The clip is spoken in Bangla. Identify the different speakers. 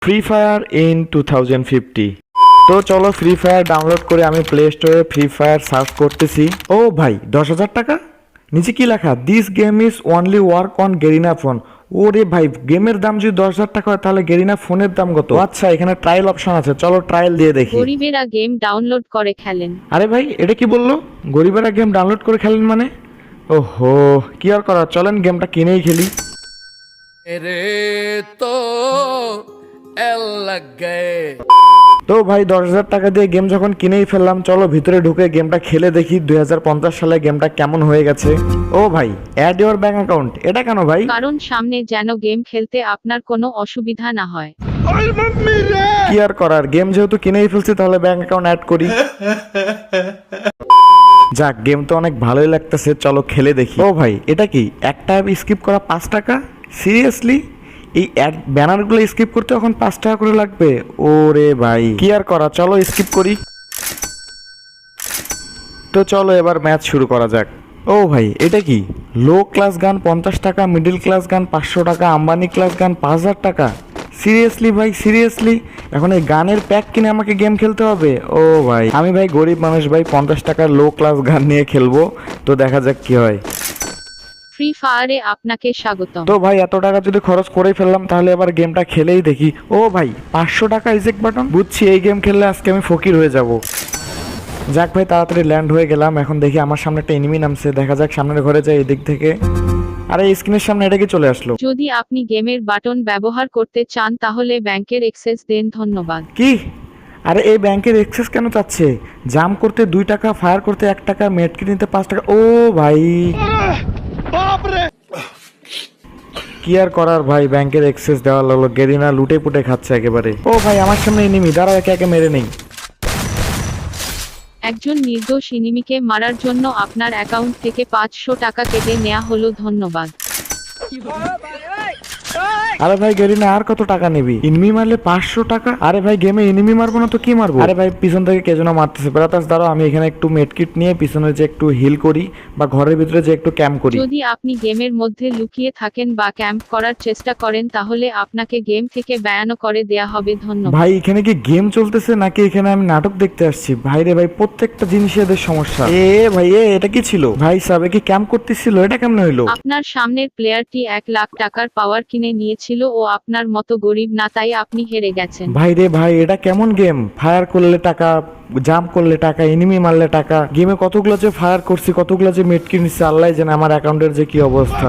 Speaker 1: Free fire in 2050। তো চলো ফ্রি ফায়ার ডাউনলোড করে আমি প্লে স্টোরে ফ্রি ফায়ার সার্চ করতেছি। ও ভাই 10,000 টাকা, নিচে কি লেখা, this game is only work on Garena phone. ওরে ভাই, গেমের দাম যদি 10,000 টাকা হয় তাহলে গেরিনা ফোনের দাম কত? আচ্ছা, এখানে ট্রায়াল অপশন আছে, চলো ট্রায়াল দিয়ে দেখি।
Speaker 2: গরিবেরা গেম ডাউনলোড করে খেলেন।
Speaker 1: আরে ভাই, এটা কি বললো? গরিবেরা গেম ডাউনলোড করে খেলেন মানে? ওহো, কি আর করার, চলেন গেমটা কিনেই খেলি।
Speaker 3: रे तो एल लग गए।
Speaker 1: তো ভাই 10,000 টাকা দিয়ে গেম যখন কিনেই ফেললাম, চলো ভিতরে ঢুকে গেমটা খেলে দেখি 2050 সালে গেমটা কেমন হয়ে গেছে। ও ভাই, অ্যাড ইওর ব্যাংক অ্যাকাউন্ট, এটা কেন ভাই?
Speaker 2: কারণ সামনে যেন গেম খেলতে আপনার কোনো অসুবিধা না হয়।
Speaker 1: কি আর করার, গেম যেহেতু কিনেই ফেলছি তাহলে ব্যাংক অ্যাকাউন্ট অ্যাড করি। যাক, গেম তো অনেক ভালোই লাগতেছে, চলো খেলে দেখি। ও ভাই, এটা কি একটা স্কিপ করা 5 টাকা? সিরিয়াসলি? এই অ্যাড ব্যানারগুলো স্কিপ করতে এখন 5 টাকা করে লাগবে? ওরে ভাই, কি আর করা, চলো স্কিপ করি। তো চলো এবার ম্যাচ শুরু করা যাক। ও ভাই, এটা কি লো ক্লাস গান 50 টাকা, মিডল ক্লাস গান 500 টাকা, আম্বানি ক্লাস গান 5,000 টাকা? সিরিয়াসলি ভাই, সিরিয়াসলি? এখন এই গানের প্যাক কিনে আমাকে গেম খেলতে হবে? ও ভাই, আমি ভাই গরিব মানুষ ভাই, 50 টাকার লো ক্লাস গান নিয়ে খেলবো, তো দেখা যাক কি হয়।
Speaker 2: ফ্রি ফায়ারে আপনাকে স্বাগতম।
Speaker 1: তো ভাই এত টাকা যদি খরচ করেই ফেললাম তাহলে এবার গেমটা খেলেই দেখি। ও ভাই, 500 টাকা ইজেক্ট বাটন, বুঝছি এই গেম খেললে আজকে আমি ফকির হয়ে যাব। যাক ভাই, তাড়াতাড়ি ল্যান্ড হয়ে গেলাম। এখন দেখি আমার সামনে একটা এনিমি নামছে, দেখা যাক সামনের ঘরে যাই এদিক থেকে। আরে স্ক্রিনের সামনে এটা কি চলে আসলো?
Speaker 2: যদি আপনি গেমের বাটন ব্যবহার করতে চান তাহলে ব্যাংকের অ্যাক্সেস দেন, ধন্যবাদ।
Speaker 1: কি? আরে এই ব্যাংকের এক্সেস কেন চাচ্ছে? জাম করতে 2 টাকা, ফায়ার করতে 1 টাকা, মেডকিট নিতে 5 টাকা। ও ভাই, কি আর করার ভাই, ব্যাংকের এক্সেস দেওয়া লাগলো। গেরিনা লুটে পুটে খাচ্ছে একেবারে। ও ভাই, আমার সামনে এনিমি, দাঁড়াও একে একে মেরে নেই।
Speaker 2: একজন নির্দোষ এনিমিকে মারার জন্য আপনার অ্যাকাউন্ট থেকে 500 টাকা কেটে নেওয়া হলো, ধন্যবাদ।
Speaker 1: আরে ভাই গেরিনা, আর কত টাকা নিবি? এনিমি মারলে 500 টাকা? আরে ভাই, গেমে এনিমি মারবো না তো কি মারবো? আরে ভাই, পিছন থেকে কে যেন মারতেছে। ব্রাদার্স দাঁড়াও, আমি এখানে একটু মেডকিট নিয়ে পিছনে যে একটু হিল করি বা ঘরের ভিতরে যে একটু ক্যাম্প করি।
Speaker 2: যদি আপনি গেমের মধ্যে লুকিয়ে থাকেন বা ক্যাম্প করার চেষ্টা করেন তাহলে আপনাকে গেম থেকে ব্যান করে দেয়া হবে, ধন্যবাদ।
Speaker 1: ভাই এখানে কি গেম চলতেছে নাকি এখানে আমি নাটক দেখতে আসছি? ভাই রে ভাই, প্রত্যেকটা জিনিসে এদের সমস্যা। ভাই এটা কি ছিল? ভাই সাবে কি ক্যাম্প করতেছিল? এটা কেমন হইলো?
Speaker 2: আপনার সামনের প্লেয়ারটি 1 লাখ টাকার পাওয়ার কিনে নিয়েছিল ও আপনার মতো গরিব না, তাই আপনি হেরে গেছেন।
Speaker 1: ভাই রে ভাই, এটা কেমন গেম? ফায়ার করলে টাকা, জাম্প করলে টাকা, এনিমি মারলে টাকা। গেমে কতগুলো যে ফায়ার করছি, কতগুলো যে মেডকিট নিচ্ছে, আল্লাহ জানে আমার অ্যাকাউন্টের যে কি অবস্থা।